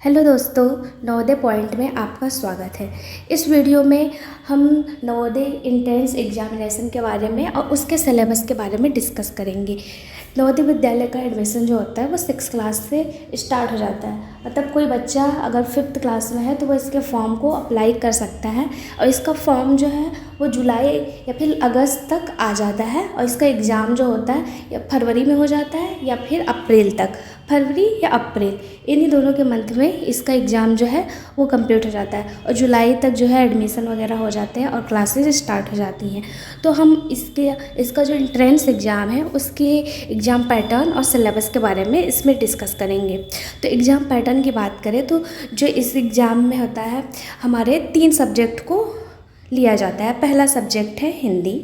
Hello दोस्तों, Navodaya point में आपका स्वागत है। इस वीडियो में हम नवोदय इंट्रेंस एग्जामिनेशन के बारे में और उसके सिलेबस के बारे में डिस्कस करेंगे। नवोदय विद्यालय का एडमिशन जो होता है वो 6 क्लास से स्टार्ट हो जाता है। मतलब कोई बच्चा अगर 5th क्लास में है तो वो इसके फॉर्म को अप्लाई कर सकता है और इसका फॉर्म जो है वो जुलाई या फिर अगस्त तक आ जाता है और इसका एग्ज़ाम जो होता है या फरवरी में हो जाता है या फिर अप्रैल तक, फरवरी या अप्रैल इन्हीं दोनों के मंथ में इसका एग्ज़ाम जो है वो कंप्लीट हो जाता है और जुलाई तक जो है एडमिशन वगैरह हो जाते हैं और क्लासेस स्टार्ट हो जाती हैं। तो हम इसका जो एंट्रेंस एग्ज़ाम है उसके एग्ज़ाम पैटर्न और सिलेबस के बारे में इसमें डिस्कस करेंगे। तो एग्ज़ाम पैटर्न की बात करें तो जो इस एग्ज़ाम में होता है हमारे 3 सब्जेक्ट को लिया जाता है। पहला सब्जेक्ट है हिंदी,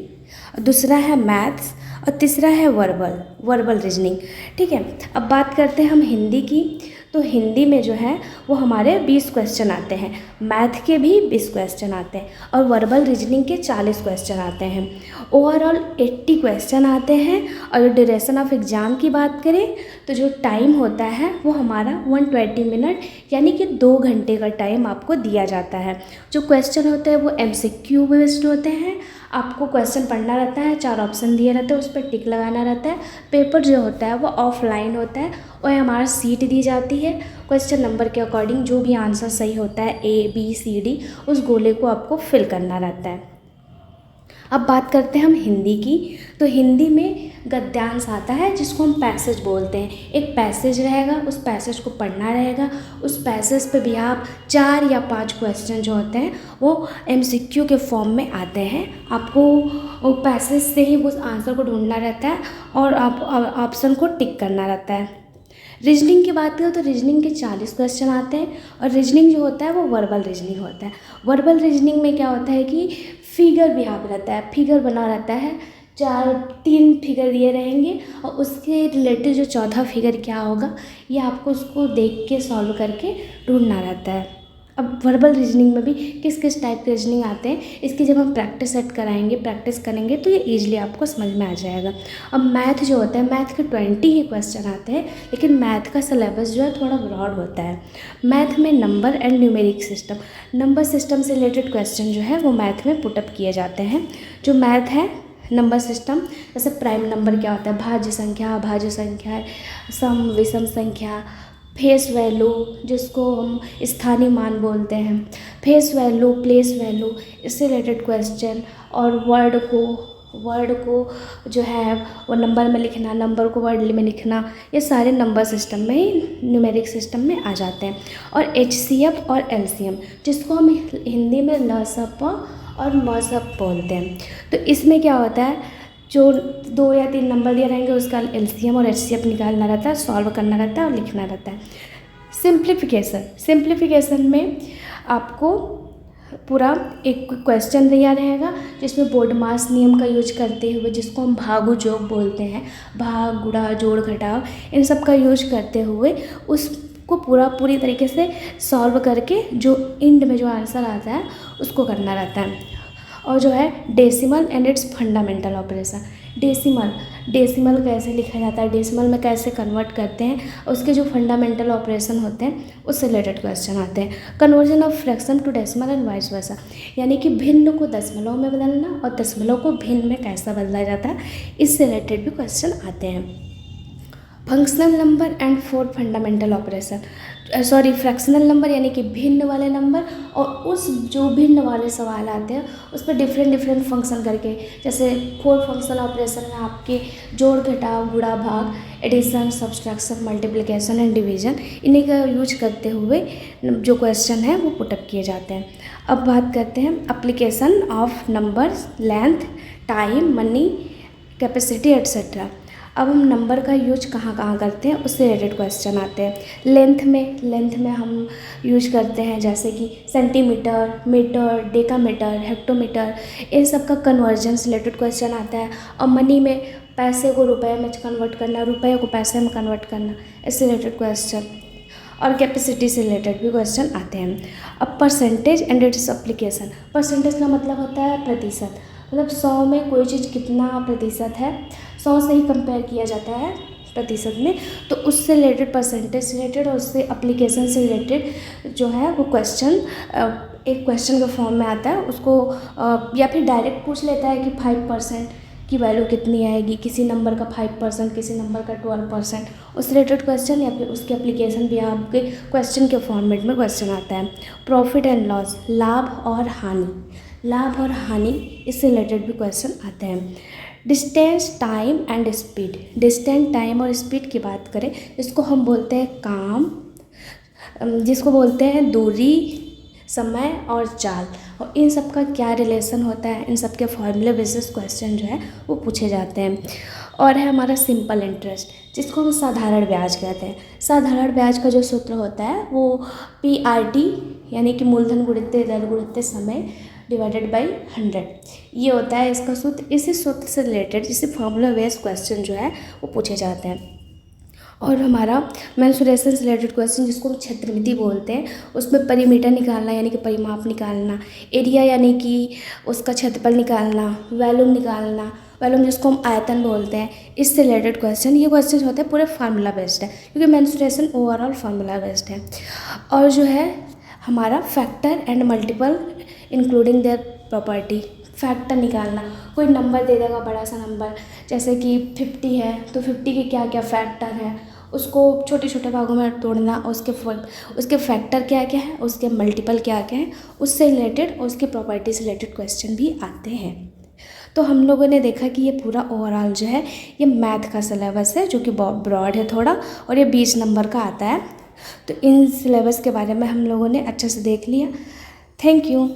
दूसरा है मैथ्स और तीसरा है वर्बल रीजनिंग। ठीक है, अब बात करते हैं हम हिंदी की। तो हिंदी में जो है वो हमारे 20 क्वेश्चन आते हैं, मैथ के भी 20 क्वेश्चन आते हैं और वर्बल रीजनिंग के 40 क्वेश्चन आते हैं। ओवरऑल 80 क्वेश्चन आते हैं। और ड्यूरेशन ऑफ एग्ज़ाम की बात करें तो जो टाइम होता है वो हमारा 120 मिनट यानी कि 2 घंटे का टाइम आपको दिया जाता है। जो क्वेश्चन होते हैं वो MCQ बेस्ड होते हैं। आपको क्वेश्चन पढ़ना रहता है, 4 ऑप्शन दिए रहते हैं, उस पर टिक लगाना रहता है। पेपर जो होता है वो ऑफलाइन होता है और हमारा सीट दी जाती है। क्वेश्चन नंबर के अकॉर्डिंग जो भी आंसर सही होता है ABCD उस गोले को आपको फिल करना रहता है। अब बात करते हैं हम हिंदी की। तो हिंदी में गद्यांश आता है जिसको हम पैसेज बोलते हैं। एक पैसेज रहेगा, उस पैसेज को पढ़ना रहेगा। उस पैसेज पे भी आप 4 या 5 क्वेश्चन जो होते हैं वो MCQ के फॉर्म में आते हैं। आपको वो पैसेज से ही उस आंसर को ढूंढना रहता है और आप ऑप्शन को टिक करना रहता है। रीजनिंग की बात करें तो रीजनिंग के 40 क्वेश्चन आते हैं और रीजनिंग जो होता है वो वर्बल रीजनिंग होता है। वर्बल रीजनिंग में क्या होता है कि फिगर भी यहाँ पर रहता है, फिगर बना रहता है। 3 फिगर दिए रहेंगे और उसके रिलेटेड जो चौथा फिगर क्या होगा ये आपको उसको देख के सॉल्व करके ढूंढना रहता है। अब वर्बल रीजनिंग में भी किस किस टाइप के रीजनिंग आते हैं इसकी जब हम प्रैक्टिस सेट कराएंगे, प्रैक्टिस करेंगे तो ये ईजिली आपको समझ में आ जाएगा। अब मैथ जो होता है, मैथ के 20 ही क्वेश्चन आते हैं लेकिन मैथ का सिलेबस जो है थोड़ा ब्रॉड होता है। मैथ में number and numeric system, number system से रिलेटेड क्वेश्चन जो है वो मैथ में पुटअप किए जाते हैं। जो मैथ है नंबर सिस्टम, जैसे प्राइम नंबर क्या होता है, भाज्य संख्या, अभाज्य संख्या, सम विषम संख्या, फेस वैल्यू जिसको हम स्थानीय मान बोलते हैं, फेस वैल्यू, प्लेस वैल्यू, इससे रिलेटेड क्वेश्चन। और वर्ड को जो है वो नंबर में लिखना, नंबर को वर्ड में लिखना, ये सारे नंबर सिस्टम में ही, न्यूमेरिक सिस्टम में आ जाते हैं। और HCF और LCM जिसको हम हिंदी में लसप और मसप बोलते हैं। तो इसमें क्या होता है, जो 2 या 3 नंबर दिए रहेंगे उसका LCM और HCF निकालना रहता है, सॉल्व करना रहता है और लिखना रहता है। सिंप्लीफिकेशन में आपको पूरा एक क्वेश्चन दिया रहेगा जिसमें बोर्ड मास नियम का यूज करते हुए, जिसको हम भागु जोग बोलते हैं, भाग गुणा जोड़ घटाव इन सब का यूज करते हुए उसको पूरी तरीके से सॉल्व करके जो एंड में जो आंसर आता है उसको करना रहता है। और जो है decimal and its fundamental operation, decimal कैसे लिखा जाता है, डेसिमल में कैसे कन्वर्ट करते हैं, उसके जो फंडामेंटल ऑपरेशन होते हैं उससे रिलेटेड क्वेश्चन आते हैं। Conversion of fraction to decimal and vice versa, यानी कि भिन्न को दशमलव में बदलना और दशमलव को भिन्न में कैसा बदला जाता है, इससे रिलेटेड भी क्वेश्चन आते हैं। Functional number and 4 fundamental operation, fractional number यानी कि भिन्न वाले नंबर और उस जो भिन्न वाले सवाल आते हैं उस पर डिफरेंट फंक्शन करके, जैसे 4 फंक्शनल ऑपरेशन में आपके जोड़ घटाव गुणा भाग, addition, subtraction, multiplication and division, इन्हीं का यूज करते हुए जो क्वेश्चन है वो पुटअप किए जाते हैं। अब बात करते हैं application of numbers, length, time, money, capacity etcetera. अब हम नंबर का यूज कहाँ करते हैं उससे रिलेटेड क्वेश्चन आते हैं। लेंथ में हम यूज करते हैं जैसे कि सेंटीमीटर, मीटर, डेकामीटर, हेक्टोमीटर, इन सब का कन्वर्जन से रिलेटेड क्वेश्चन आता है। और मनी में पैसे को रुपए में कन्वर्ट करना, रुपए को पैसे में कन्वर्ट करना, इससे रिलेटेड क्वेश्चन। और कैपेसिटी से रिलेटेड भी क्वेश्चन आते हैं। अब percentage and its application, percentage का मतलब होता है प्रतिशत, मतलब 100 में कोई चीज़ कितना प्रतिशत है, 100 से ही कंपेयर किया जाता है प्रतिशत में, तो उससे रिलेटेड, परसेंटेज से रिलेटेड और उससे एप्लीकेशन से रिलेटेड जो है वो क्वेश्चन एक क्वेश्चन के फॉर्म में आता है। उसको या फिर डायरेक्ट पूछ लेता है कि 5% की वैल्यू कितनी आएगी, किसी नंबर का 5%, किसी नंबर का 12%, उस रिलेटेड क्वेश्चन, या फिर उसके एप्लीकेशन भी आपके क्वेश्चन के फॉर्मेट में क्वेश्चन आता है। प्रॉफिट एंड लॉस, लाभ और हानि, लाभ और हानि, इससे रिलेटेड भी क्वेश्चन आते हैं। Distance, time and speed, distance, time और स्पीड की बात करें, इसको हम बोलते हैं काम, जिसको बोलते हैं दूरी, समय और चाल, और इन सब का क्या रिलेशन होता है, इन सब के फॉर्मूले बेसिस क्वेश्चन जो है वो पूछे जाते हैं। और है हमारा सिंपल इंटरेस्ट, जिसको हम साधारण ब्याज कहते हैं। साधारण ब्याज का जो सूत्र होता है वो PRT यानी कि मूलधन गुणित दर गुणित समय डिवाइडेड बाई 100, ये होता है इसका सूत्र। इसी सूत्र से रिलेटेड, इसी फॉर्मूला बेस्ड क्वेश्चन जो है वो पूछे जाते हैं। और हमारा मेंसुरेशन से रिलेटेड क्वेश्चन, जिसको हम क्षेत्रमिति बोलते हैं, उसमें परिमीटर निकालना यानी कि परिमाप निकालना, एरिया यानी कि उसका क्षेत्रफल निकालना, वॉल्यूम निकालना, वॉल्यूम जिसको हम आयतन बोलते हैं, इससे रिलेटेड क्वेश्चन, ये क्वेश्चन होते हैं पूरे फार्मूला बेस्ड है, क्योंकि मेंसुरेशन ओवरऑल फार्मूला बेस्ड है। और जो है हमारा factor and multiple including their property, factor निकालना, कोई नंबर दे देगा बड़ा सा नंबर, जैसे कि 50 है तो 50 के क्या क्या फैक्टर हैं, उसको छोटे छोटे भागों में तोड़ना, उसके फैक्टर क्या क्या है, उसके मल्टीपल क्या क्या है, उससे रिलेटेड और उसकी प्रॉपर्टी से रिलेटेड क्वेश्चन भी आते हैं। तो हम लोगों ने देखा कि ये पूरा ओवरऑल जो है ये मैथ का सिलेबस है, जो कि ब्रॉड है थोड़ा, और ये 20 नंबर का आता है। तो इन सिलेबस के बारे में हम लोगों ने अच्छे से देख लिया। Thank you.